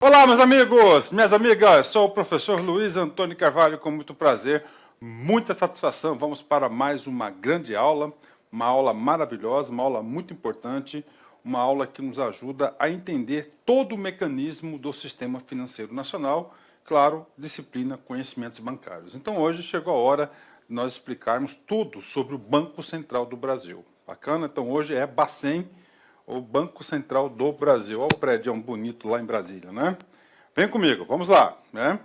Olá, meus amigos, minhas amigas, sou o professor Luiz Antônio Carvalho, com muito prazer, muita satisfação. Vamos para mais uma grande aula, uma aula maravilhosa, uma aula muito importante, uma aula que nos ajuda a entender todo o mecanismo do sistema financeiro nacional, claro, disciplina, conhecimentos bancários. Então hoje chegou a hora de nós explicarmos tudo sobre o Banco Central do Brasil. Bacana? Então hoje é Bacen, o Banco Central do Brasil. Olha o prédio bonito lá em Brasília, né? Vem comigo, vamos lá, né?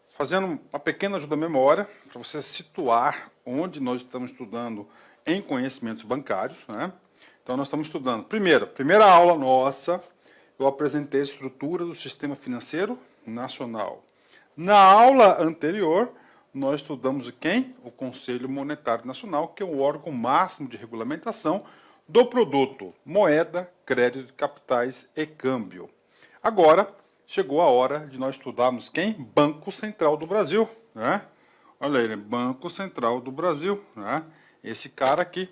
Fazendo uma pequena ajuda à memória, para você situar onde nós estamos estudando em conhecimentos bancários, né? Então, nós estamos estudando, primeira aula nossa, eu apresentei a estrutura do sistema financeiro nacional. Na aula anterior, nós estudamos quem? O Conselho Monetário Nacional, que é o órgão máximo de regulamentação do produto moeda, crédito de capitais e câmbio. Agora, chegou a hora de nós estudarmos quem? Banco Central do Brasil, né? Olha aí, Banco Central do Brasil, né? Esse cara aqui.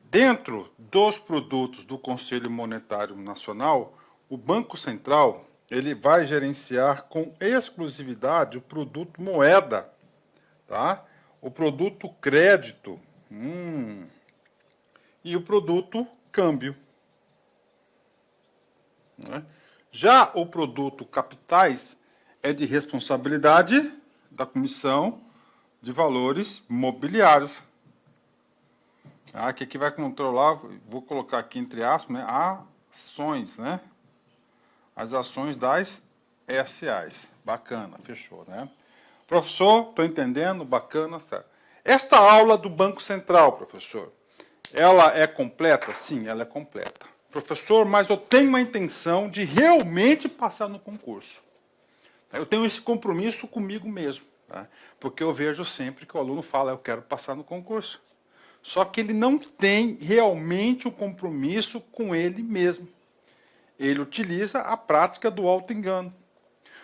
Dentro dos produtos do Conselho Monetário Nacional, o Banco Central ele vai gerenciar com exclusividade o produto moeda, tá? O produto crédito e o produto câmbio. Né? Já o produto capitais é de responsabilidade da Comissão de Valores Mobiliários. Que aqui vai controlar, vou colocar aqui entre aspas, né, ações, né? As ações das SAs. Bacana, fechou, né? Professor, estou entendendo, bacana. Tá. Esta aula do Banco Central, professor, ela é completa? Sim, ela é completa. Professor, mas eu tenho uma intenção de realmente passar no concurso. Eu tenho esse compromisso comigo mesmo, tá? Porque eu vejo sempre que o aluno fala, eu quero passar no concurso. Só que ele não tem realmente um compromisso com ele mesmo. Ele utiliza a prática do auto-engano.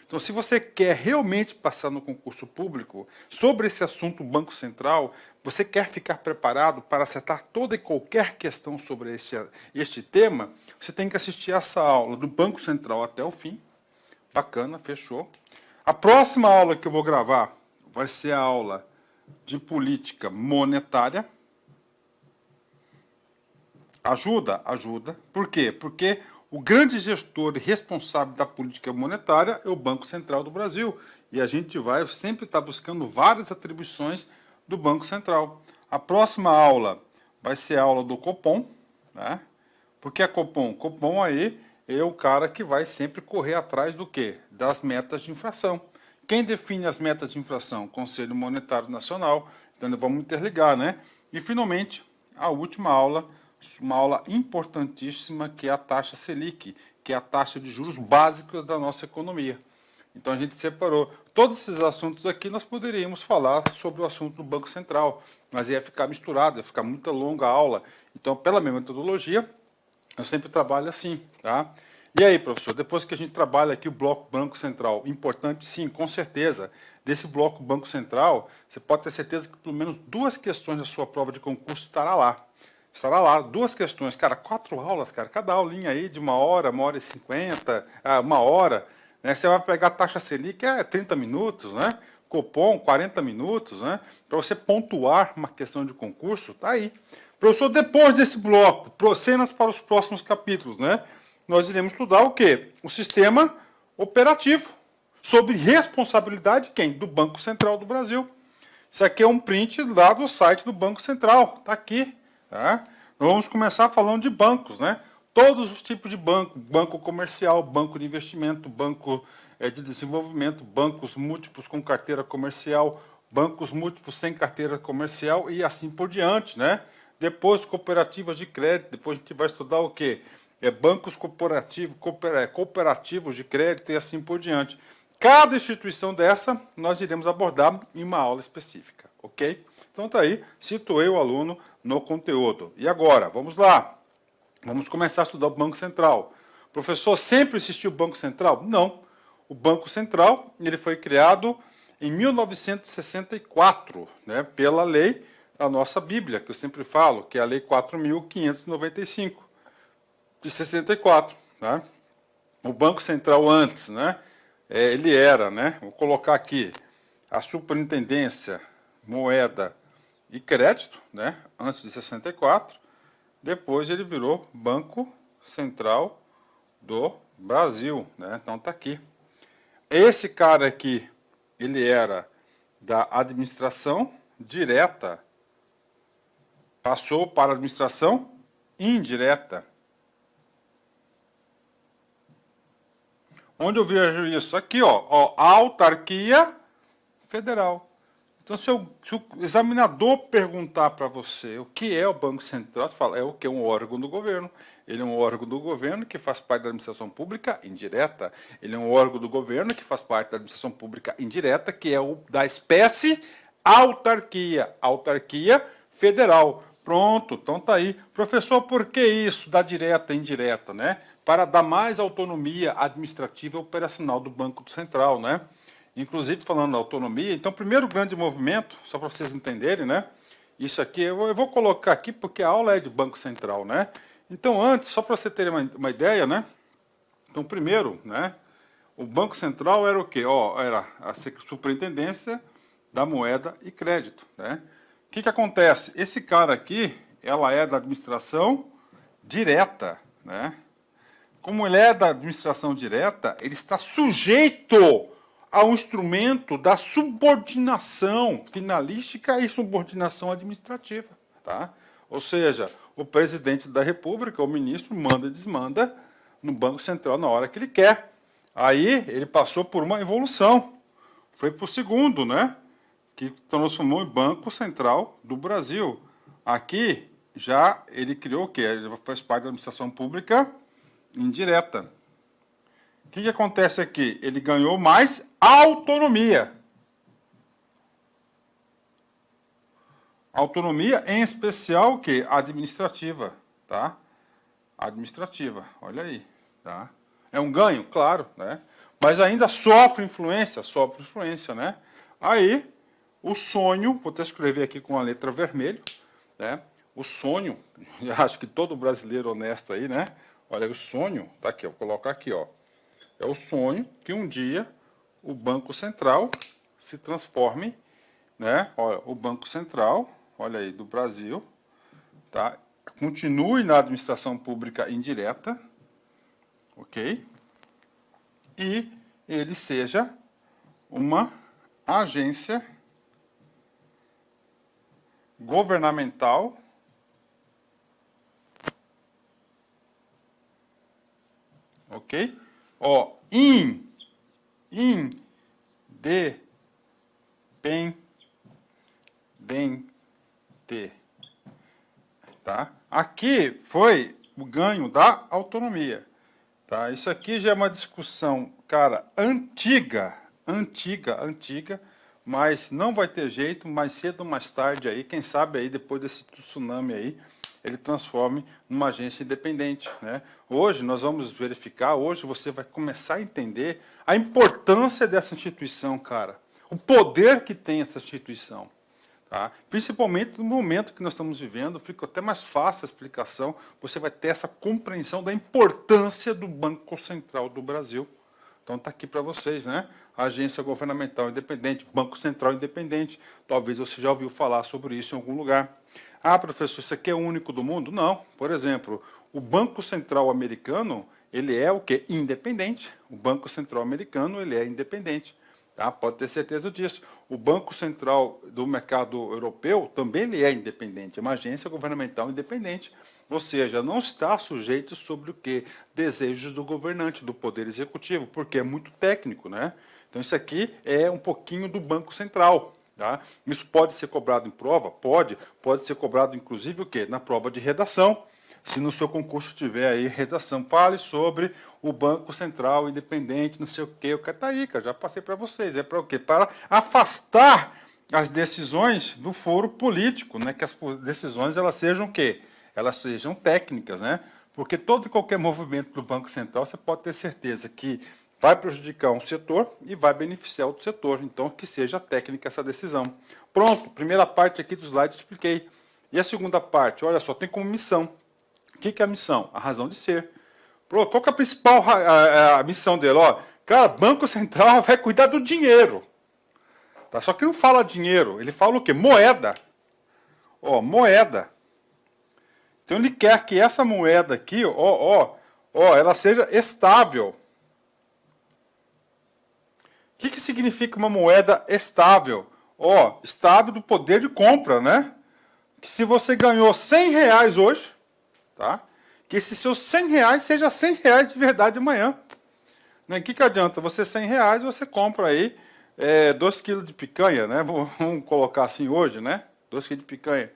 Então, se você quer realmente passar no concurso público, sobre esse assunto Banco Central, você quer ficar preparado para acertar toda e qualquer questão sobre este tema, você tem que assistir essa aula do Banco Central até o fim. Bacana, fechou. A próxima aula que eu vou gravar vai ser a aula de política monetária. Ajuda? Ajuda. Por quê? Porque o grande gestor e responsável da política monetária é o Banco Central do Brasil. E a gente vai sempre estar buscando várias atribuições do Banco Central. A próxima aula vai ser a aula do Copom. Né? Por que a Copom? Copom aí é o cara que vai sempre correr atrás do quê? Das metas de inflação. Quem define as metas de inflação? Conselho Monetário Nacional. Então, vamos interligar, né? E, finalmente, a última aula, uma aula importantíssima, que é a taxa Selic, que é a taxa de juros básica da nossa economia. Então a gente separou. Todos esses assuntos aqui nós poderíamos falar sobre o assunto do Banco Central, mas ia ficar misturado, ia ficar muito longa a aula. Então, pela minha metodologia, eu sempre trabalho assim, tá? E aí, professor, depois que a gente trabalha aqui o bloco Banco Central, importante sim, com certeza, desse bloco Banco Central, você pode ter certeza que pelo menos 2 questões da sua prova de concurso estará lá. Estará lá, 2 questões, cara, 4 aulas, cara, cada aulinha aí de 1 hora e 50, 1 hora, né? Você vai pegar a taxa Selic, é 30 minutos, né? Copom, 40 minutos, né? Para você pontuar uma questão de concurso, tá aí. Professor, depois desse bloco, cenas para os próximos capítulos, né? Nós iremos estudar o quê? O sistema operativo, sobre responsabilidade de quem? Do Banco Central do Brasil. Isso aqui é um print lá do site do Banco Central, está aqui. Tá? Nós vamos começar falando de bancos, né? Todos os tipos de banco, banco comercial, banco de investimento, banco de desenvolvimento, bancos múltiplos com carteira comercial, bancos múltiplos sem carteira comercial e assim por diante, né? Depois cooperativas de crédito, depois a gente vai estudar o quê? Bancos cooperativos de crédito e assim por diante. Cada instituição dessa nós iremos abordar em uma aula específica, ok? Então tá aí, situei o aluno no conteúdo. E agora, vamos lá. Vamos começar a estudar o Banco Central. Professor, sempre existiu o Banco Central? Não. O Banco Central ele foi criado em 1964, né, pela lei da nossa Bíblia, que eu sempre falo, que é a Lei 4.595, de 64. Né? o Banco Central antes, né? Ele era, né? Vou colocar aqui a Superintendência, Moeda e Crédito, né? Antes de 64. Depois ele virou Banco Central do Brasil, né? Então tá aqui. Esse cara aqui, ele era da administração direta, passou para a administração indireta. Onde eu vejo isso? Aqui, ó, autarquia federal. Então, se o examinador perguntar para você o que é o Banco Central, você fala, é o que? Um órgão do governo. Ele é um órgão do governo que faz parte da administração pública indireta. Ele é um órgão do governo que faz parte da administração pública indireta, que é o da espécie autarquia. Autarquia federal. Pronto, então tá aí. Professor, por que isso da direta e indireta, né? Para dar mais autonomia administrativa e operacional do Banco Central, né? Inclusive, falando da autonomia, então, o primeiro grande movimento, só para vocês entenderem, né? Isso aqui, eu vou colocar aqui porque a aula é de Banco Central, né? Então, antes, só para você ter uma ideia, né? Então, primeiro, né? O Banco Central era o quê? Era a Superintendência da Moeda e Crédito, né? O que acontece? Esse cara aqui, ela é da administração direta, né? Como ele é da administração direta, ele está sujeito ao instrumento da subordinação finalística e subordinação administrativa, tá? Ou seja, o presidente da República, o ministro, manda e desmanda no Banco Central na hora que ele quer. Aí ele passou por uma evolução. Foi para o segundo, né? Que transformou em Banco Central do Brasil. Aqui já ele criou o quê? Ele faz parte da administração pública indireta. O que acontece aqui? Ele ganhou mais autonomia. Autonomia, em especial, o quê? Administrativa, tá? Administrativa, olha aí, tá? É um ganho, claro, né? Mas ainda sofre influência, né? Aí, o sonho, vou até escrever aqui com a letra vermelha, né? O sonho, eu acho que todo brasileiro honesto aí, né? Olha, o sonho, tá aqui, eu vou colocar aqui, ó. É o sonho que um dia o Banco Central se transforme, né? Olha, o Banco Central, olha aí, do Brasil, tá? Continue na administração pública indireta, ok? E ele seja uma agência governamental ok? Ó, independente, tá? Aqui foi o ganho da autonomia, tá? Isso aqui já é uma discussão, cara, antiga, mas não vai ter jeito, mais cedo ou mais tarde aí, quem sabe aí depois desse tsunami aí, ele transforme numa agência independente, né? Hoje nós vamos verificar, hoje você vai começar a entender a importância dessa instituição, cara. O poder que tem essa instituição. Tá? Principalmente no momento que nós estamos vivendo, fica até mais fácil a explicação, você vai ter essa compreensão da importância do Banco Central do Brasil. Então está aqui para vocês, né? Agência governamental independente, Banco Central independente. Talvez você já ouviu falar sobre isso em algum lugar. Ah, professor, isso aqui é o único do mundo? Não. Por exemplo, o Banco Central americano, ele é o quê? Independente. O Banco Central americano, ele é independente. Tá? Pode ter certeza disso. O Banco Central do mercado europeu também ele é independente, é uma agência governamental independente. Ou seja, não está sujeito sobre o que? Desejos do governante, do Poder Executivo, porque é muito técnico, né? Então isso aqui é um pouquinho do Banco Central. Tá? Isso pode ser cobrado em prova? Pode ser cobrado inclusive o quê? Na prova de redação. Se no seu concurso tiver aí redação, fale sobre o Banco Central independente, não sei o quê, o que está aí, cara, já passei para vocês. É para o quê? Para afastar as decisões do foro político, né? Que as decisões elas sejam o quê? Elas sejam técnicas, né? Porque todo e qualquer movimento do Banco Central, você pode ter certeza que vai prejudicar um setor e vai beneficiar outro setor. Então, que seja técnica essa decisão. Pronto, primeira parte aqui do slide eu expliquei. E a segunda parte, olha só, tem como missão. O que é a missão? A razão de ser. Qual que é a principal a missão dele? Ó, cara, Banco Central vai cuidar do dinheiro. Tá? Só que não fala dinheiro, ele fala o quê? Moeda. Ó, moeda. Então ele quer que essa moeda aqui, ela seja estável. O que significa uma moeda estável? Estável do poder de compra, né? Que se você ganhou R$ 100 hoje, tá? Que esses seus R$ 100 seja R$ 100 de verdade amanhã. Né? O que adianta? Você R$ 100, você compra aí 2 quilos de picanha, né? Vamos colocar assim hoje, né? 2 quilos de picanha.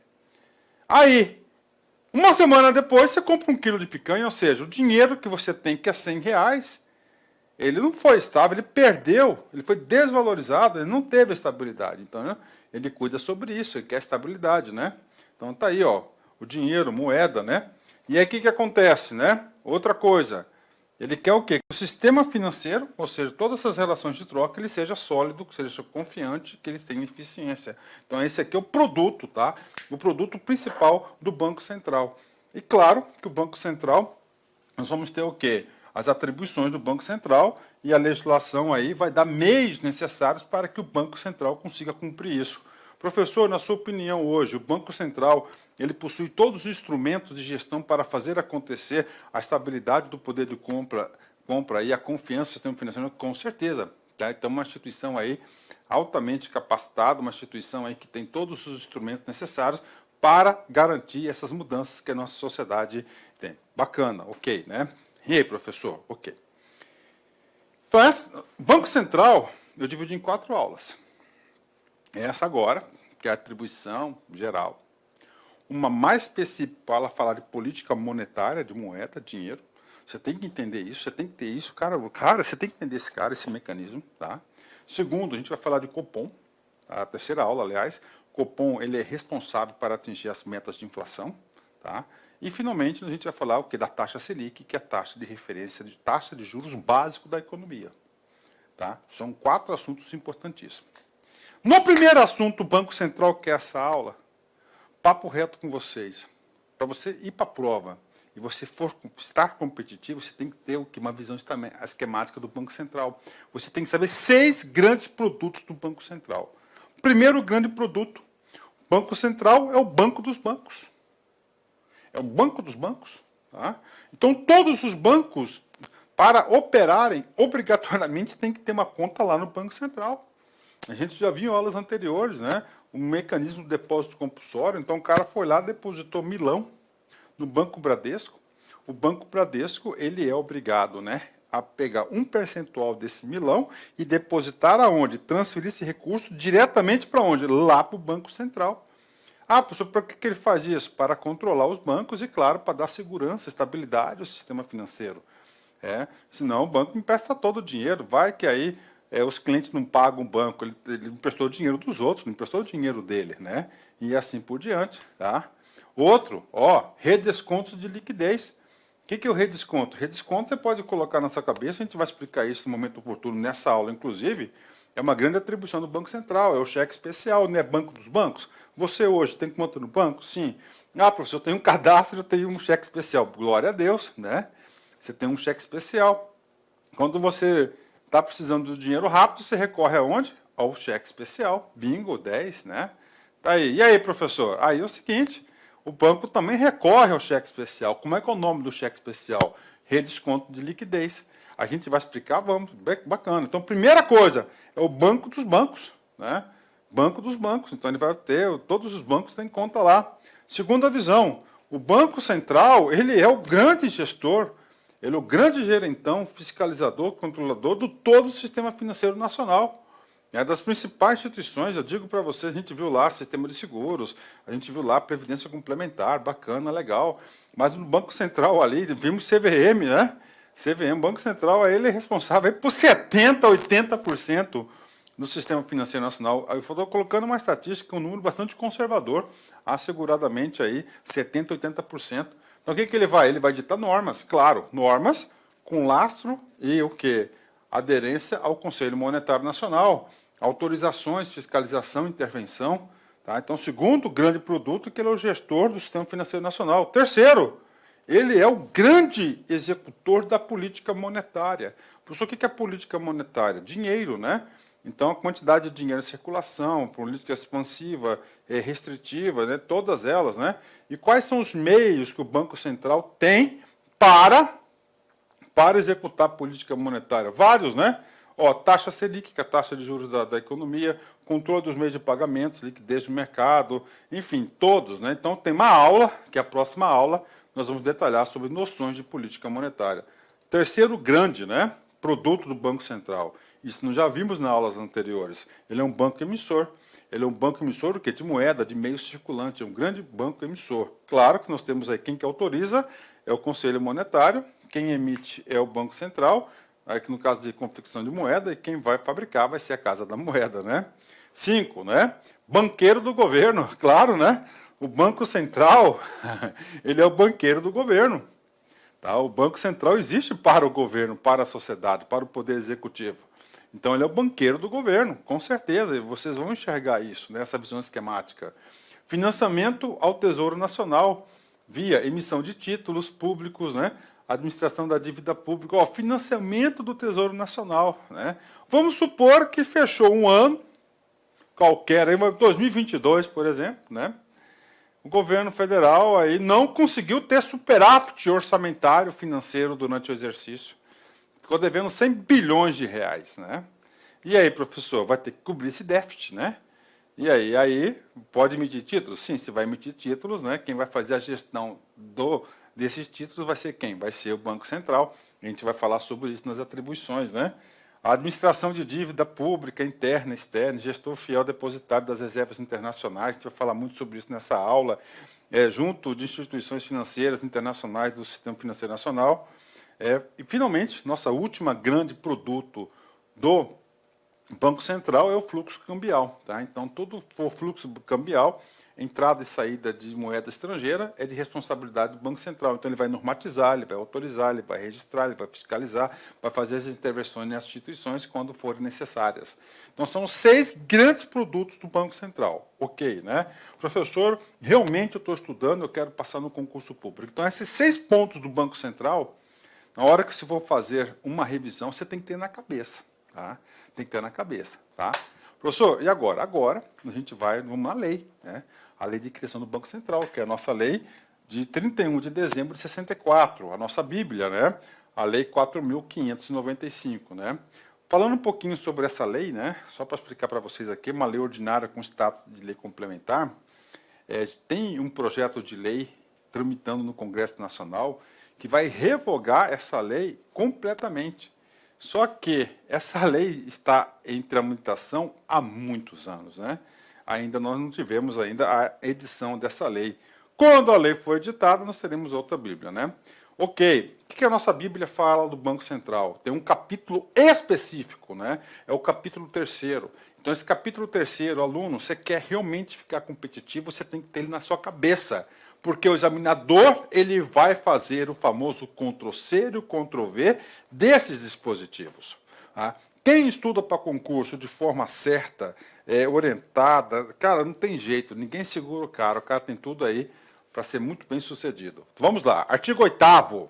Aí, uma semana depois, você compra 1 quilo de picanha, ou seja, o dinheiro que você tem, que é R$ 100, ele não foi estável, ele perdeu, ele foi desvalorizado, ele não teve estabilidade. Então, né, ele cuida sobre isso, ele quer estabilidade, né? Então, tá aí, ó, o dinheiro, moeda, né? E aí, o que acontece, né? Outra coisa, ele quer o quê? Que o sistema financeiro, ou seja, todas essas relações de troca, ele seja sólido, que seja confiante, que ele tenha eficiência. Então, esse aqui é o produto, tá? O produto principal do Banco Central. E claro que o Banco Central, nós vamos ter o quê? As atribuições do Banco Central e a legislação aí vai dar meios necessários para que o Banco Central consiga cumprir isso. Professor, na sua opinião hoje, o Banco Central ele possui todos os instrumentos de gestão para fazer acontecer a estabilidade do poder de compra e a confiança no sistema financeiro? Com certeza. Tá? Então, uma instituição aí altamente capacitada, uma instituição aí que tem todos os instrumentos necessários para garantir essas mudanças que a nossa sociedade tem. Bacana, ok, né? E aí, professor? Ok. Então, Banco Central, eu dividi em 4 aulas. Essa agora, que é a atribuição geral. Uma mais específica, ela falar de política monetária, de moeda, dinheiro. Você tem que entender isso, você tem que ter isso. Cara, você tem que entender esse mecanismo. Tá? Segundo, a gente vai falar de Copom. Tá? A terceira aula, aliás. Copom, ele é responsável para atingir as metas de inflação. Tá? E, finalmente, a gente vai falar o que da taxa Selic, que é a taxa de referência, de taxa de juros básico da economia. Tá? São 4 assuntos importantíssimos. No primeiro assunto, o Banco Central quer essa aula, papo reto com vocês. Para você ir para a prova e você for estar competitivo, você tem que ter uma visão esquemática do Banco Central. Você tem que saber 6 grandes produtos do Banco Central. Primeiro grande produto, o Banco Central é o banco dos bancos. É o banco dos bancos. Tá? Então, todos os bancos, para operarem, obrigatoriamente tem que ter uma conta lá no Banco Central. A gente já viu em aulas anteriores, né? O mecanismo de depósito compulsório. Então, o cara foi lá, depositou milão no Banco Bradesco. O Banco Bradesco, ele é obrigado, né, a pegar um percentual desse milão e depositar aonde? Transferir esse recurso diretamente para onde? Lá para o Banco Central. Ah, professor, para que ele faz isso? Para controlar os bancos e, claro, para dar segurança, estabilidade ao sistema financeiro. Senão o banco empresta todo o dinheiro. Vai que aí os clientes não pagam o banco, ele emprestou o dinheiro dos outros, não emprestou o dinheiro dele, né? E assim por diante. Tá? Outro, redescontos de liquidez. O que é o redesconto? Redesconto você pode colocar na sua cabeça, a gente vai explicar isso no momento oportuno, nessa aula, inclusive. É uma grande atribuição do Banco Central, é o cheque especial, não é banco dos bancos. Você hoje tem conta no banco? Sim. Ah, professor, eu tenho um cadastro, eu tenho um cheque especial. Glória a Deus, né? Você tem um cheque especial. Quando você está precisando do dinheiro rápido, você recorre aonde? Ao cheque especial. Bingo, 10, né? Tá aí. E aí, professor? Aí é o seguinte, o banco também recorre ao cheque especial. Como é que é o nome do cheque especial? Redesconto de liquidez. A gente vai explicar, vamos, bacana. Então, primeira coisa, é o banco dos bancos, né? Banco dos bancos. Então, ele vai ter, todos os bancos têm conta lá. Segunda visão, o Banco Central, ele é o grande gestor, ele é o grande gerentão, fiscalizador, controlador de todo o sistema financeiro nacional. É das principais instituições, eu digo para vocês, a gente viu lá sistema de seguros, a gente viu lá previdência complementar, bacana, legal. Mas no Banco Central ali, vimos CVM, né? CVM, Banco Central, ele é responsável por 70%, 80% do sistema financeiro nacional. Eu estou colocando uma estatística, um número bastante conservador, asseguradamente aí 70%, 80%. Então o que ele vai? Ele vai ditar normas, claro, normas com lastro e o quê? Aderência ao Conselho Monetário Nacional, autorizações, fiscalização, intervenção. Tá? Então, segundo grande produto, que ele é o gestor do sistema financeiro nacional. Terceiro, Ele é o grande executor da política monetária. Professor, o que é política monetária? Dinheiro, né? Então, a quantidade de dinheiro em circulação, política expansiva, restritiva, né? Todas elas, né? E quais são os meios que o Banco Central tem para executar política monetária? Vários, né? Ó, taxa Selic, que é a taxa de juros da economia, controle dos meios de pagamentos, liquidez do mercado, enfim, todos, né? Então, tem uma aula, que é a próxima aula, nós vamos detalhar sobre noções de política monetária. Terceiro grande, né? Produto do Banco Central. Isso nós já vimos nas aulas anteriores. Ele é um banco emissor. Ele é um banco emissor do quê? De moeda, de meio circulante. É um grande banco emissor. Claro que nós temos aí quem que autoriza é o Conselho Monetário, quem emite é o Banco Central, aí que no caso de confecção de moeda, e quem vai fabricar vai ser a Casa da Moeda, né? 5, né? Banqueiro do governo, claro, né? O Banco Central, ele é o banqueiro do governo. Tá? O Banco Central existe para o governo, para a sociedade, para o poder executivo. Então, ele é o banqueiro do governo, com certeza. E vocês vão enxergar isso, nessa visão esquemática. Financiamento ao Tesouro Nacional, via emissão de títulos públicos, né? Administração da dívida pública, ó, financiamento do Tesouro Nacional. Né? Vamos supor que fechou um ano, qualquer, 2022, por exemplo, né? O governo federal aí não conseguiu ter superávit orçamentário financeiro durante o exercício. Ficou devendo 100 bilhões de reais, né? E aí, professor, vai ter que cobrir esse déficit, né? E aí pode emitir títulos? Sim, se vai emitir títulos, né? Quem vai fazer a gestão desses títulos vai ser quem? Vai ser o Banco Central. A gente vai falar sobre isso nas atribuições, né? A administração de dívida pública, interna, externa, gestor fiel depositário das reservas internacionais, a gente vai falar muito sobre isso nessa aula, junto de instituições financeiras internacionais do Sistema Financeiro Nacional. E, finalmente, nossa última grande produto do Banco Central é o fluxo cambial. Tá? Então, todo o fluxo cambial, entrada e saída de moeda estrangeira, é de responsabilidade do Banco Central. Então, ele vai normatizar, ele vai autorizar, ele vai registrar, ele vai fiscalizar, vai fazer as intervenções nas instituições quando forem necessárias. Então, são 6 grandes produtos do Banco Central. Ok, né? Professor, realmente eu estou estudando, eu quero passar no concurso público. Então, esses 6 pontos do Banco Central, na hora que você for fazer uma revisão, você tem que ter na cabeça. Tá? Tem que ter na cabeça. Tá? Professor, e agora? Agora a gente vai numa lei, né? A lei de criação do Banco Central, que é a nossa lei de 31 de dezembro de 64, a nossa Bíblia, né? A lei 4.595. Né? Falando um pouquinho sobre essa lei, né? Só para explicar para vocês aqui, uma lei ordinária com status de lei complementar, tem um projeto de lei tramitando no Congresso Nacional que vai revogar essa lei completamente. Só que essa lei está em tramitação há muitos anos, né? Ainda nós não tivemos ainda a edição dessa lei. Quando a lei for editada, nós teremos outra Bíblia, né? Ok, o que a nossa Bíblia fala do Banco Central? Tem um capítulo específico, né? É o capítulo 3º. Então, esse capítulo 3º, aluno, você quer realmente ficar competitivo, você tem que ter ele na sua cabeça. Porque o examinador ele vai fazer o famoso Ctrl+C e o Ctrl+V desses dispositivos. Tá? Quem estuda para concurso de forma certa, orientada, cara, não tem jeito, ninguém segura o cara tem tudo aí para ser muito bem sucedido. Vamos lá, artigo 8º.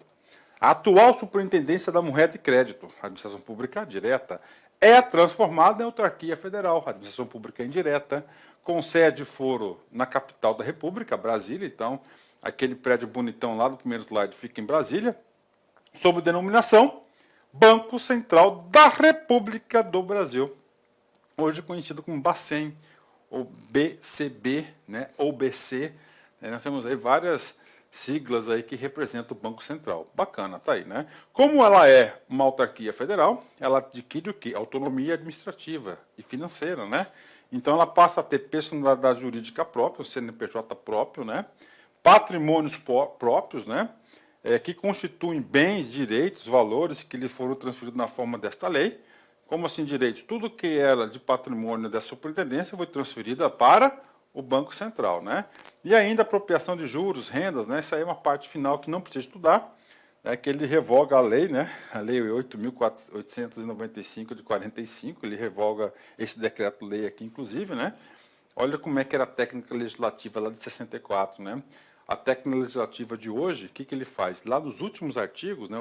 A atual superintendência da moeda e crédito, administração pública direta, é transformada em autarquia federal, administração pública indireta, com sede e foro na capital da República, Brasília. Então, aquele prédio bonitão lá do primeiro slide fica em Brasília, sob denominação Banco Central da República do Brasil, hoje conhecido como Bacen, ou BCB, né, ou BC. Nós temos aí várias siglas aí que representam o Banco Central. Bacana, tá aí, né? Como ela é uma autarquia federal, ela adquire o quê? Autonomia administrativa e financeira, né? Então ela passa a ter personalidade jurídica própria, o CNPJ próprio, né? Patrimônios próprios, né? Que constituem bens, direitos, valores que lhe foram transferidos na forma desta lei. Como assim direitos? Tudo que era de patrimônio da superintendência foi transferida para o Banco Central, né? E ainda apropriação de juros, rendas, né? Isso aí é uma parte final que não precisa estudar, que ele revoga a lei, né? A lei 8.895 de 45, ele revoga esse decreto-lei aqui, inclusive, né? Olha como é que era a técnica legislativa lá de 64, né? a técnica legislativa de hoje, o que, que ele faz? Lá nos últimos artigos, né,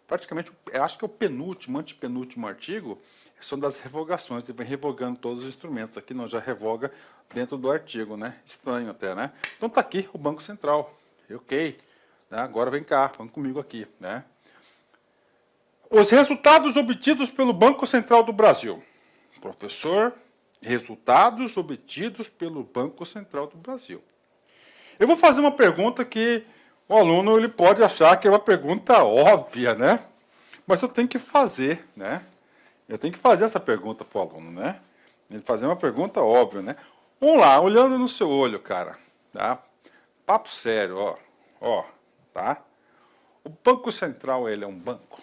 praticamente, eu acho que é o penúltimo, antepenúltimo artigo, são das revogações, ele vem revogando todos os instrumentos. Aqui não, já revoga dentro do artigo, né? Estranho até, né? Então tá aqui o Banco Central, ok, né? Agora vem cá, vamos comigo aqui, né? Os resultados obtidos pelo Banco Central do Brasil. Professor, resultados obtidos pelo Banco Central do Brasil. Eu vou fazer uma pergunta que o aluno ele pode achar que é uma pergunta óbvia, né? Mas eu tenho que fazer, né? Eu tenho que fazer essa pergunta para o aluno, né? Ele fazer uma pergunta óbvia, né? Vamos lá, olhando no seu olho, cara, tá? Papo sério, ó, tá? O Banco Central, ele é um banco?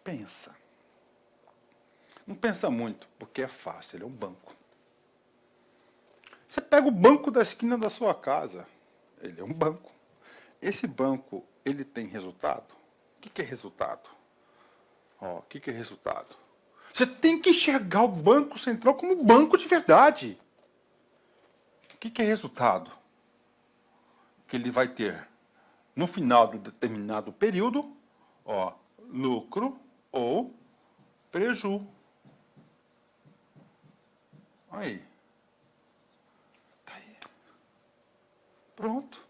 Pensa. Não pensa muito, porque é fácil, ele é um banco. Você pega o banco da esquina da sua casa, ele é um banco. Esse banco, ele tem resultado? O que é resultado? Ó, o que é resultado? Você tem que enxergar o Banco Central como banco de verdade. O que é resultado? Que ele vai ter, no final do determinado período, ó, lucro ou prejuízo. Aí. Tá aí. Pronto.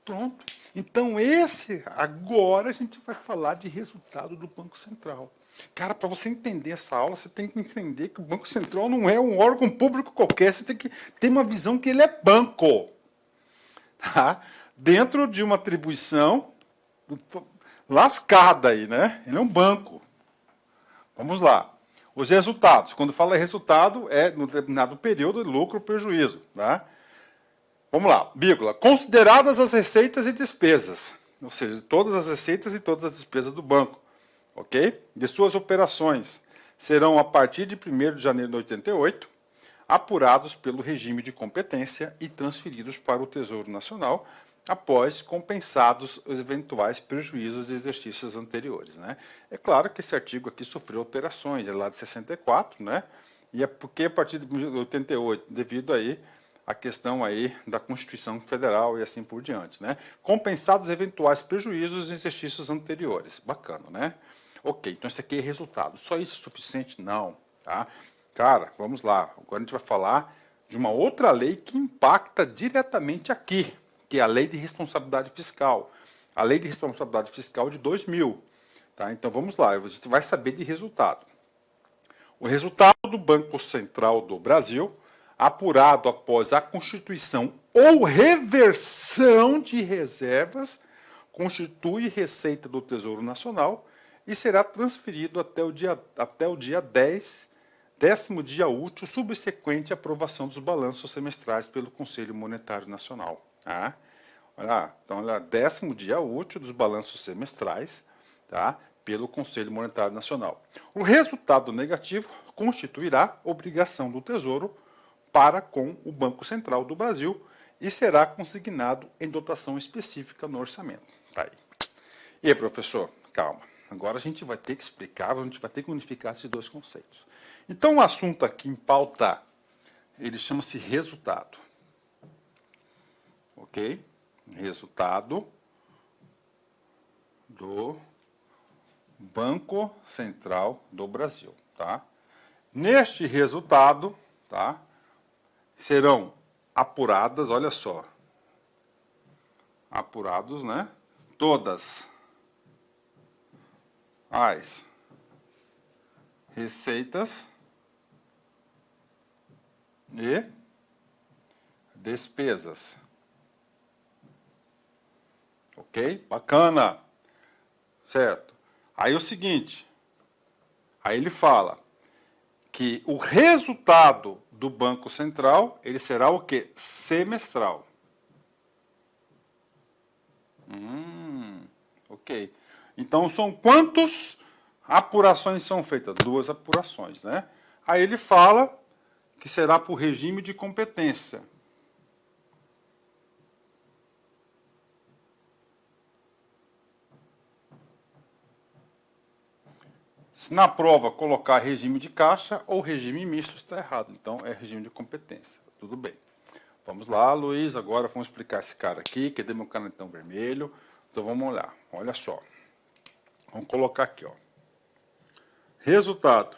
Pronto. Então, agora a gente vai falar de resultado do Banco Central. Cara, para você entender essa aula, você tem que entender que o Banco Central não é um órgão público qualquer, você tem que ter uma visão que ele é banco. Tá? Dentro de uma atribuição lascada aí, né? Ele é um banco. Vamos lá. Os resultados. Quando fala resultado, é no determinado período, lucro ou prejuízo. Tá? Vamos lá, vírgula. Consideradas as receitas e despesas. Ou seja, todas as receitas e todas as despesas do banco. Ok? De suas operações serão, a partir de 1º de janeiro de 88, apurados pelo regime de competência e transferidos para o Tesouro Nacional, após compensados os eventuais prejuízos de exercícios anteriores. Né? É claro que esse artigo aqui sofreu alterações, é lá de 64, né? E é porque a partir de 88, devido aí a questão aí da Constituição Federal e assim por diante, né? Compensados eventuais prejuízos em exercícios anteriores. Bacana, né? Ok, então isso aqui é resultado. Só isso é suficiente? Não, tá? Cara, vamos lá. Agora a gente vai falar de uma outra lei que impacta diretamente aqui, que é a Lei de Responsabilidade Fiscal. A Lei de Responsabilidade Fiscal de 2000. Tá? Então vamos lá, a gente vai saber de resultado. O resultado do Banco Central do Brasil, apurado após a constituição ou reversão de reservas, constitui receita do Tesouro Nacional e será transferido até o dia 10, 10º dia útil, subsequente à aprovação dos balanços semestrais pelo Conselho Monetário Nacional. Tá? Olha lá, então, olha, 10º dia útil dos balanços semestrais, tá? Pelo Conselho Monetário Nacional. O resultado negativo constituirá obrigação do Tesouro para com o Banco Central do Brasil e será consignado em dotação específica no orçamento. Tá aí. E aí, professor, calma. Agora a gente vai ter que explicar, a gente vai ter que unificar esses dois conceitos. Então, o assunto aqui em pauta, ele chama-se resultado. Ok? Resultado do Banco Central do Brasil, tá? Neste resultado, tá? Serão apuradas, olha só, apurados, né? Todas as receitas e despesas. Ok? Bacana. Certo. Aí é o seguinte, aí ele fala que o resultado do Banco Central, ele será o quê? Semestral. Ok. Então, são quantas apurações são feitas? 2 apurações, né? Aí ele fala que será por regime de competência. Se na prova colocar regime de caixa ou regime misto, está errado. Então, é regime de competência. Tudo bem. Vamos lá, Luiz, agora vamos explicar esse cara aqui, que é meu canetão vermelho. Então vamos olhar, olha só. Vamos colocar aqui, ó. Resultado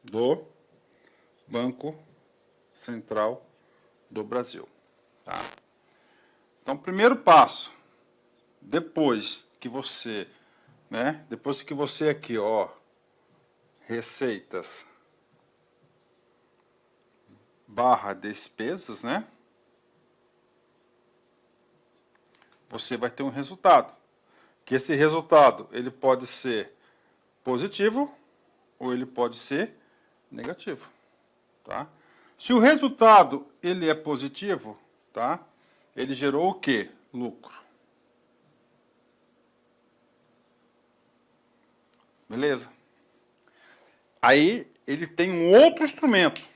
do Banco Central do Brasil. Tá? Então, primeiro passo, depois que você aqui, ó, receitas barra despesas, né? Você vai ter um resultado. Que esse resultado, ele pode ser positivo ou ele pode ser negativo, tá? Se o resultado, ele é positivo, tá? Ele gerou o quê? Lucro. Beleza? Aí, ele tem um outro instrumento.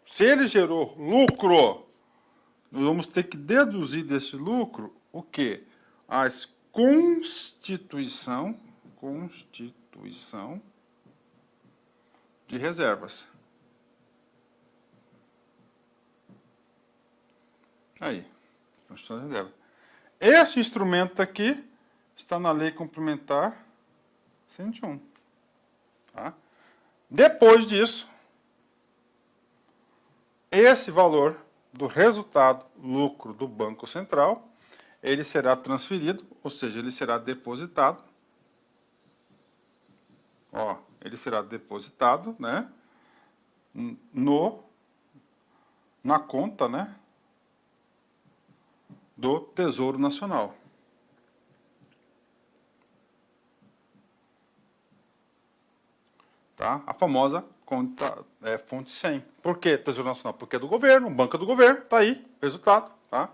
Se ele gerou lucro, nós vamos ter que deduzir desse lucro o quê? As constituição de reservas. Aí, constituição de reservas. Esse instrumento aqui está na Lei Complementar 101. Tá? Depois disso, esse valor do resultado lucro do Banco Central, ele será transferido, ou seja, ele será depositado. Ó, ele será depositado, né, na conta, né, do Tesouro Nacional. Tá? A famosa conta, fonte 100. Por que Tesouro Nacional? Porque é do governo, banco é do governo, tá aí, resultado. Tá?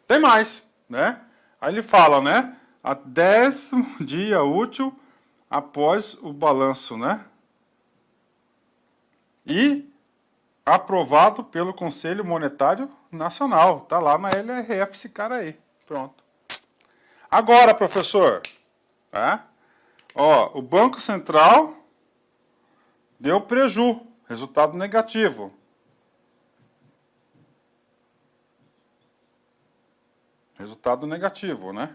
Tem mais, né? Aí ele fala, né? A 10º dia útil após o balanço, né? E aprovado pelo Conselho Monetário Nacional. Tá lá na LRF esse cara aí. Pronto. Agora, professor, tá? Ó, o Banco Central deu preju, resultado negativo. Resultado negativo, né?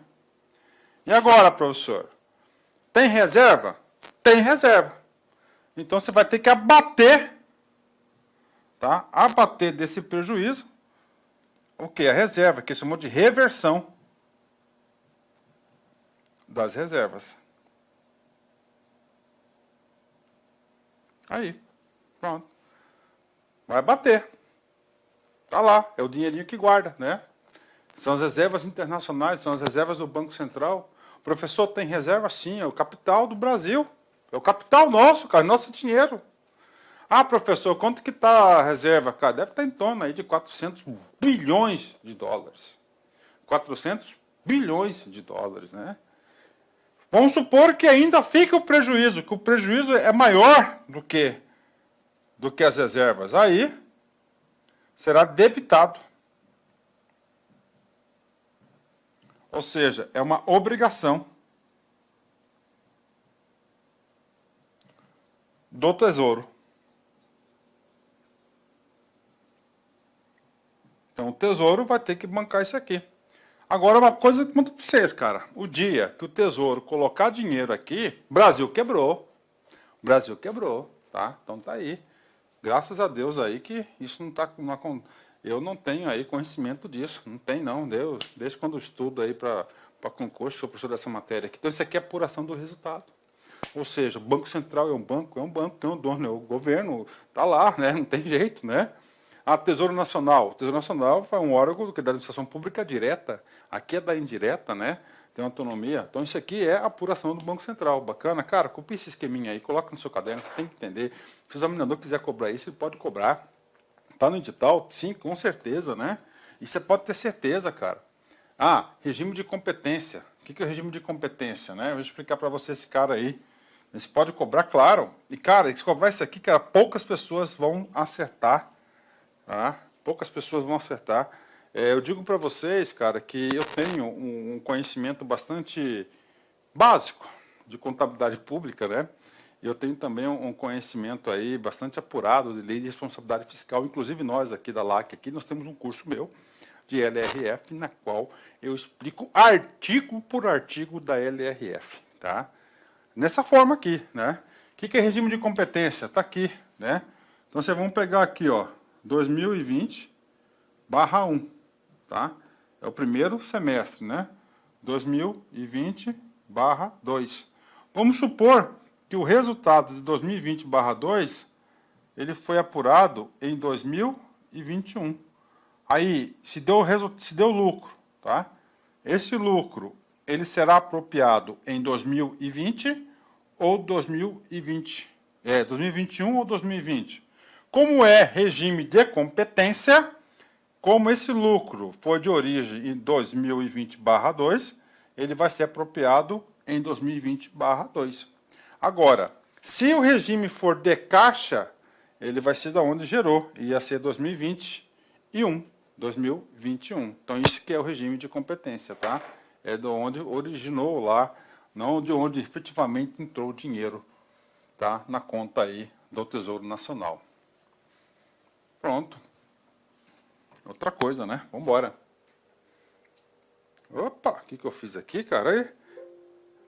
E agora, professor? Tem reserva? Tem reserva. Então você vai ter que abater, tá? Abater desse prejuízo, o que? A reserva, que chamou de reversão das reservas. Aí, pronto. Vai bater. Tá lá, é o dinheirinho que guarda, né? São as reservas internacionais, são as reservas do Banco Central. O professor tem reserva sim, é o capital do Brasil. É o capital nosso, cara, nosso dinheiro. Ah, professor, quanto que está a reserva? Cara, deve estar em torno aí de 400 bilhões de dólares. 400 bilhões de dólares, né? Vamos supor que ainda fica o prejuízo, que o prejuízo é maior do que as reservas. Aí será debitado. Ou seja, é uma obrigação do Tesouro. Então o Tesouro vai ter que bancar isso aqui. Agora, uma coisa que eu conto para vocês, cara. O dia que o Tesouro colocar dinheiro aqui, o Brasil quebrou. O Brasil quebrou, tá? Então tá aí. Graças a Deus aí que isso não está... Eu não tenho aí conhecimento disso. Não tem, não. Desde quando eu estudo aí para concurso, sou professor dessa matéria aqui. Então isso aqui é apuração do resultado. Ou seja, o Banco Central é um banco, quem é o dono, é o governo. Tá lá, né? Não tem jeito, né? A Tesouro Nacional. O Tesouro Nacional foi um órgão da administração pública direta. Aqui é da indireta, né? Tem autonomia. Então, isso aqui é a apuração do Banco Central. Bacana? Cara, copia esse esqueminha aí, coloca no seu caderno, você tem que entender. Se o examinador quiser cobrar isso, ele pode cobrar. Está no edital? Sim, com certeza, né? E você pode ter certeza, cara. Ah, regime de competência. O que é o regime de competência, né? Eu vou explicar para você esse cara aí. Você pode cobrar, claro. E, cara, se cobrar isso aqui, cara, poucas pessoas vão acertar. Tá? Poucas pessoas vão acertar. Eu digo para vocês, cara, que eu tenho um conhecimento bastante básico de contabilidade pública, né? eu tenho também um conhecimento aí bastante apurado de lei de responsabilidade fiscal. Inclusive nós aqui da LAC, aqui, nós temos um curso meu de LRF, na qual eu explico artigo por artigo da LRF, tá? Nessa forma aqui, né? O que é regime de competência? Está aqui, né? Então, vocês vão pegar aqui, ó, 2020/1, tá? É o primeiro semestre, né? 2020/2. Vamos supor que o resultado de 2020/2, ele foi apurado em 2021. Aí, se deu lucro, tá? Esse lucro, ele será apropriado em 2020 ou 2020? 2021 ou 2020? Como é regime de competência, como esse lucro foi de origem em 2020/2, ele vai ser apropriado em 2020/2. Agora, se o regime for de caixa, ele vai ser da onde gerou, ia ser 2021. Então, isso que é o regime de competência, tá? É de onde originou lá, não de onde efetivamente entrou o dinheiro, tá? Na conta aí do Tesouro Nacional. Pronto. Outra coisa, né? Vamos embora. Opa, o que eu fiz aqui, cara? Aí,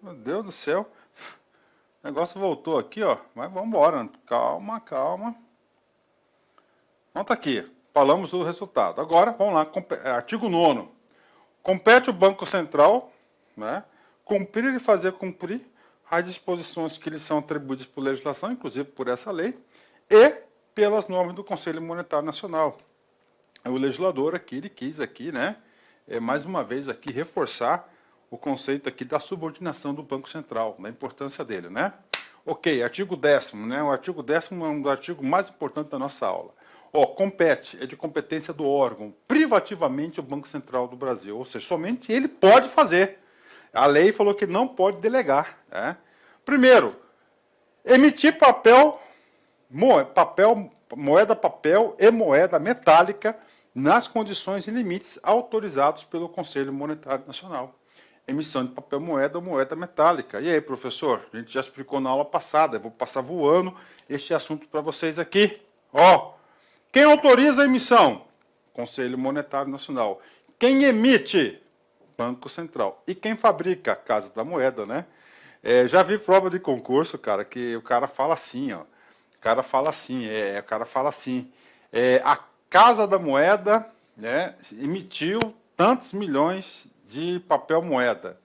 meu Deus do céu. O negócio voltou aqui, ó. Mas vamos embora. Calma, calma. Então tá aqui. Falamos do resultado. Agora, vamos lá. Artigo 9º. Compete o Banco Central, né, cumprir e fazer cumprir as disposições que lhe são atribuídas por legislação, inclusive por essa lei, e pelas normas do Conselho Monetário Nacional. O legislador aqui, ele quis aqui, né, mais uma vez aqui, reforçar o conceito aqui da subordinação do Banco Central, da importância dele, né? Ok, artigo 10º, né? O artigo 10º é um dos artigos mais importantes da nossa aula. Compete, é de competência do órgão, privativamente o Banco Central do Brasil, ou seja, somente ele pode fazer. A lei falou que não pode delegar, né? Primeiro, emitir moeda papel e moeda metálica nas condições e limites autorizados pelo Conselho Monetário Nacional. Emissão de papel moeda ou moeda metálica. E aí, professor? A gente já explicou na aula passada, eu vou passar voando este assunto para vocês aqui. Quem autoriza a emissão? Conselho Monetário Nacional. Quem emite? Banco Central. E quem fabrica? Casa da Moeda, né? Já vi prova de concurso, cara, que o cara fala assim, ó. O cara fala assim, a Casa da Moeda, né, emitiu tantos milhões de papel moeda.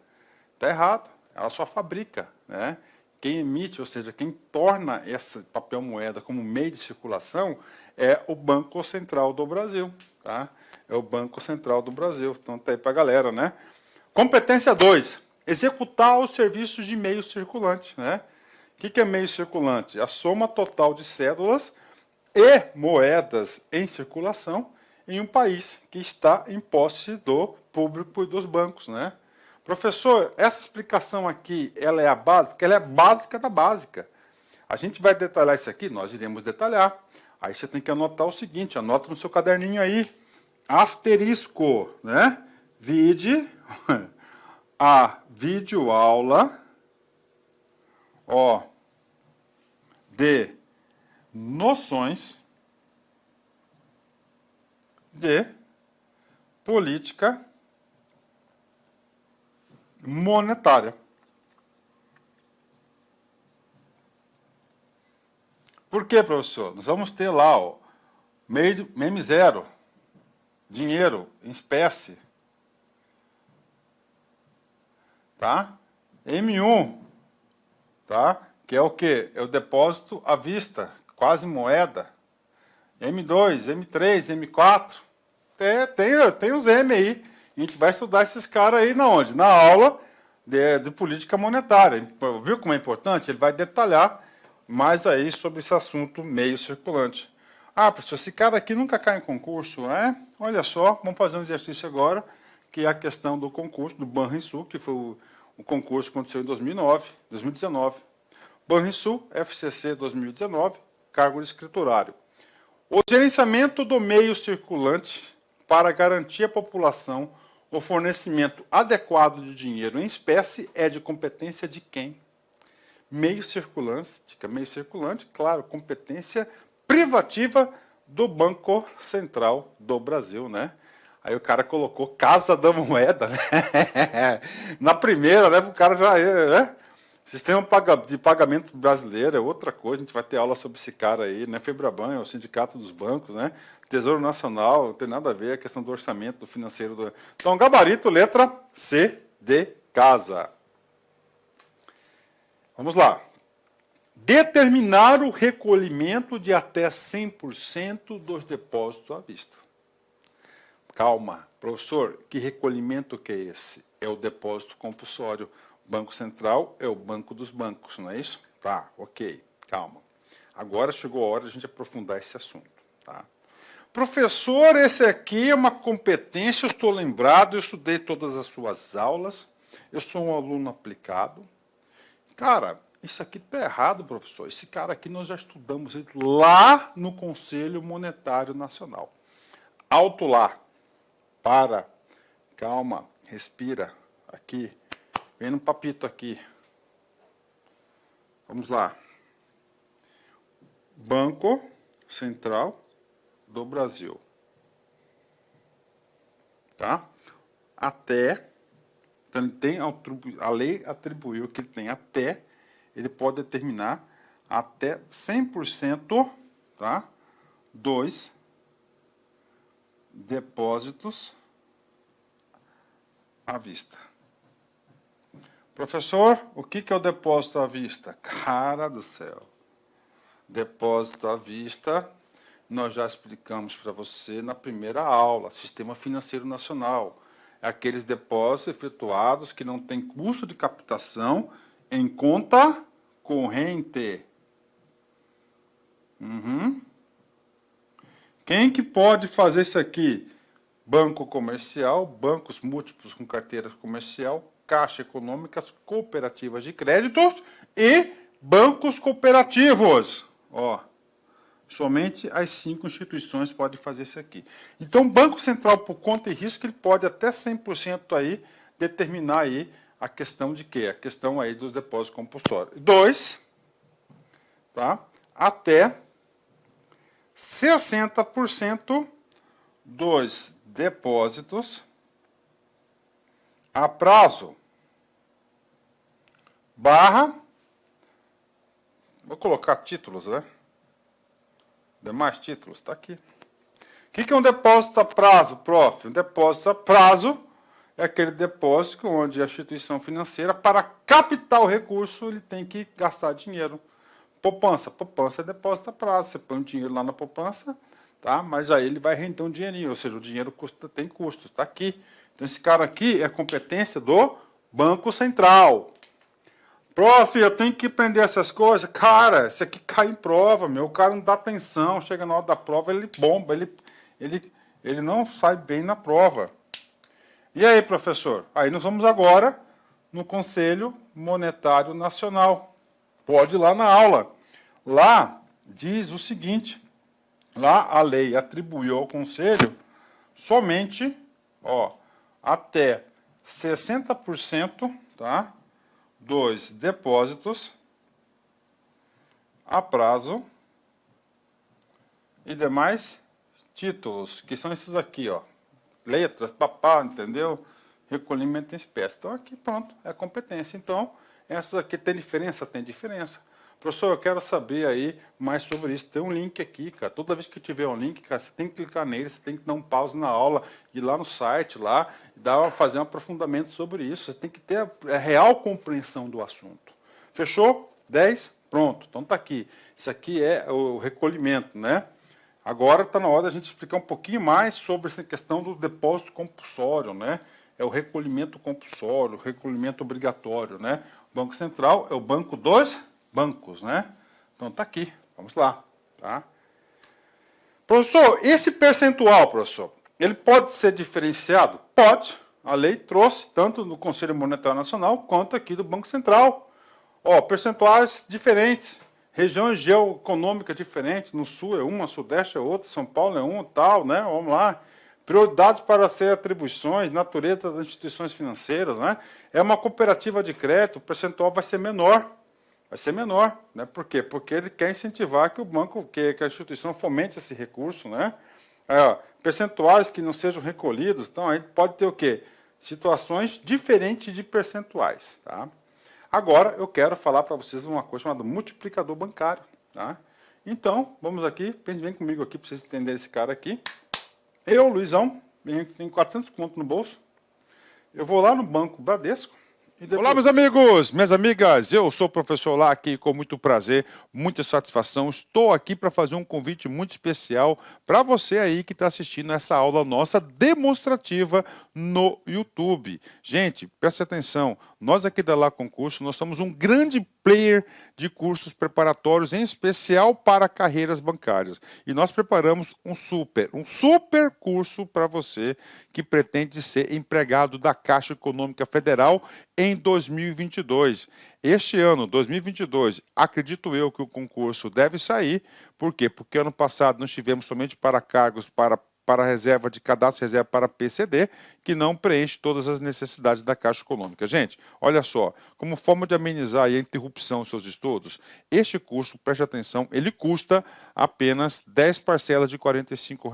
Está errado, ela só fabrica, né? Quem emite, ou seja, quem torna esse papel moeda como meio de circulação é o Banco Central do Brasil, tá? É o Banco Central do Brasil. Então tá aí para a galera, né? Competência 2, executar os serviços de meio circulante, né? O que é meio circulante? A soma total de cédulas e moedas em circulação em um país que está em posse do público e dos bancos, né? Professor, essa explicação aqui, ela é a básica? Ela é básica da básica. A gente vai detalhar isso aqui? Nós iremos detalhar. Aí você tem que anotar o seguinte, anota no seu caderninho aí, asterisco, né? Vide a videoaula, de noções de política monetária. Por quê, professor? Nós vamos ter lá, MEM 0, dinheiro em espécie, tá? M1, tá? Que é o quê? É o depósito à vista, quase moeda. M2, M3, M4, tem os M aí. A gente vai estudar esses caras aí na onde? Na aula de política monetária. Viu como é importante? Ele vai detalhar mais aí sobre esse assunto meio circulante. Ah, professor, esse cara aqui nunca cai em concurso, né? Olha só, vamos fazer um exercício agora, que é a questão do concurso do Banrisul, que foi o concurso que aconteceu em 2019. Banrisul, FCC 2019, cargo de escriturário. O gerenciamento do meio circulante para garantir à população o fornecimento adequado de dinheiro em espécie é de competência de quem? meio circulante, claro, competência privativa do Banco Central do Brasil, né? Aí o cara colocou Casa da Moeda, né? Na primeira, né? O cara já, né? Sistema de pagamento brasileiro é outra coisa, a gente vai ter aula sobre esse cara aí, né? Febraban, é o Sindicato dos Bancos, né? Tesouro Nacional, não tem nada a ver, a questão do orçamento, do financeiro. Então, gabarito, letra C de casa. Vamos lá. Determinar o recolhimento de até 100% dos depósitos à vista. Calma, professor, que recolhimento que é esse? É o depósito compulsório. Banco Central é o banco dos bancos, não é isso? Tá, ok, calma. Agora chegou a hora de a gente aprofundar esse assunto. Tá? Professor, esse aqui é uma competência, eu estou lembrado, eu estudei todas as suas aulas, eu sou um aluno aplicado. Cara, isso aqui está errado, professor. Esse cara aqui nós já estudamos ele lá no Conselho Monetário Nacional. Alto lá. Para. Calma. Respira. Aqui. Vem no papito aqui. Vamos lá. Banco Central do Brasil. Tá? Até. Então, ele tem, a lei atribuiu que ele tem até. Ele pode determinar até 100%, tá, dos depósitos à vista. Professor, o que é o depósito à vista? Cara do céu. Depósito à vista, nós já explicamos para você na primeira aula, Sistema Financeiro Nacional. É aqueles depósitos efetuados que não têm custo de captação em conta corrente. Quem que pode fazer isso aqui? Banco comercial, bancos múltiplos com carteira comercial, Caixa Econômicas, cooperativas de créditos e bancos cooperativos. Ó, somente as 5 instituições podem fazer isso aqui. Então, o Banco Central, por conta e risco, ele pode até 100% aí determinar aí a questão de quê? A questão aí dos depósitos compulsórios. 2, tá? Até 60% dos depósitos a prazo barra, vou colocar títulos, né? Demais títulos, está aqui. O que é um depósito a prazo, prof? Um depósito a prazo é aquele depósito onde a instituição financeira, para captar o recurso, ele tem que gastar dinheiro. Poupança. Poupança é depósito a prazo. Você põe o dinheiro lá na poupança, tá? Mas aí ele vai render um dinheirinho, ou seja, o dinheiro tem custo, está aqui. Então, esse cara aqui é competência do Banco Central. Prof, eu tenho que aprender essas coisas. Cara, isso aqui cai em prova, meu. O cara não dá atenção, chega na hora da prova, ele bomba, ele não sai bem na prova. E aí, professor? Aí nós vamos agora no Conselho Monetário Nacional. Pode ir lá na aula. Lá diz o seguinte, lá a lei atribuiu ao Conselho somente, ó, até 60%, tá, dos depósitos a prazo e demais títulos, que são esses aqui, ó. Letras, papá, entendeu? Recolhimento em espécie. Então, aqui, pronto, é competência. Então, essas aqui tem diferença? Tem diferença. Professor, eu quero saber aí mais sobre isso. Tem um link aqui, cara. Toda vez que tiver um link, cara, você tem que clicar nele, você tem que dar um pause na aula, ir lá no site, lá, fazer um aprofundamento sobre isso. Você tem que ter a real compreensão do assunto. Fechou? 10? Pronto. Então, tá aqui. Isso aqui é o recolhimento, né? Agora está na hora da gente explicar um pouquinho mais sobre essa questão do depósito compulsório, né? É o recolhimento compulsório, o recolhimento obrigatório, né? O Banco Central é o banco dos bancos, né? Então está aqui, vamos lá, tá? Professor, esse percentual, professor, ele pode ser diferenciado? Pode. A lei trouxe tanto no Conselho Monetário Nacional quanto aqui do Banco Central. Ó, percentuais diferentes. Regiões geoeconômicas diferentes, no sul é uma, sudeste é outra, São Paulo é uma, tal, né? Vamos lá. Prioridades para ser atribuições, natureza das instituições financeiras, né? É uma cooperativa de crédito, o percentual vai ser menor, vai ser menor, né? Por quê? Porque ele quer incentivar que o banco, que a instituição fomente esse recurso, né? Percentuais que não sejam recolhidos, então a gente pode ter o quê? Situações diferentes de percentuais, tá? Agora eu quero falar para vocês uma coisa chamada multiplicador bancário, tá? Então, vamos aqui, vem comigo aqui para vocês entenderem esse cara aqui. Eu, Luizão, tenho 400 conto no bolso. Eu vou lá no Banco Bradesco. Olá, meus amigos, minhas amigas, eu sou o professor Lac, com muito prazer, muita satisfação, estou aqui para fazer um convite muito especial para você aí que está assistindo essa aula nossa demonstrativa no YouTube. Gente, preste atenção, nós aqui da Lá Concurso, nós somos um grande player de cursos preparatórios, em especial para carreiras bancárias. E nós preparamos um super curso para você que pretende ser empregado da Caixa Econômica Federal em 2022. Este ano, 2022, acredito eu que o concurso deve sair. Por quê? Porque ano passado nós tivemos somente para cargos para reserva de cadastro, reserva para PCD, que não preenche todas as necessidades da Caixa Econômica. Gente, olha só, como forma de amenizar a interrupção dos seus estudos, este curso, preste atenção, ele custa apenas 10 parcelas de R$ 45,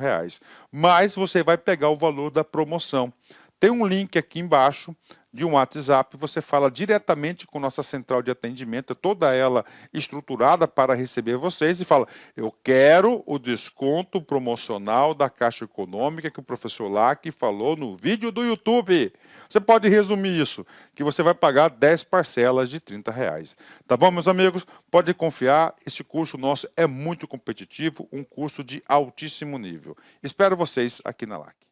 mas você vai pegar o valor da promoção. Tem um link aqui embaixo de um WhatsApp, você fala diretamente com nossa central de atendimento, toda ela estruturada para receber vocês, e fala, eu quero o desconto promocional da Caixa Econômica que o professor Lac falou no vídeo do YouTube. Você pode resumir isso, que você vai pagar 10 parcelas de R$ 30. Tá bom, meus amigos? Pode confiar, este curso nosso é muito competitivo, um curso de altíssimo nível. Espero vocês aqui na Lac.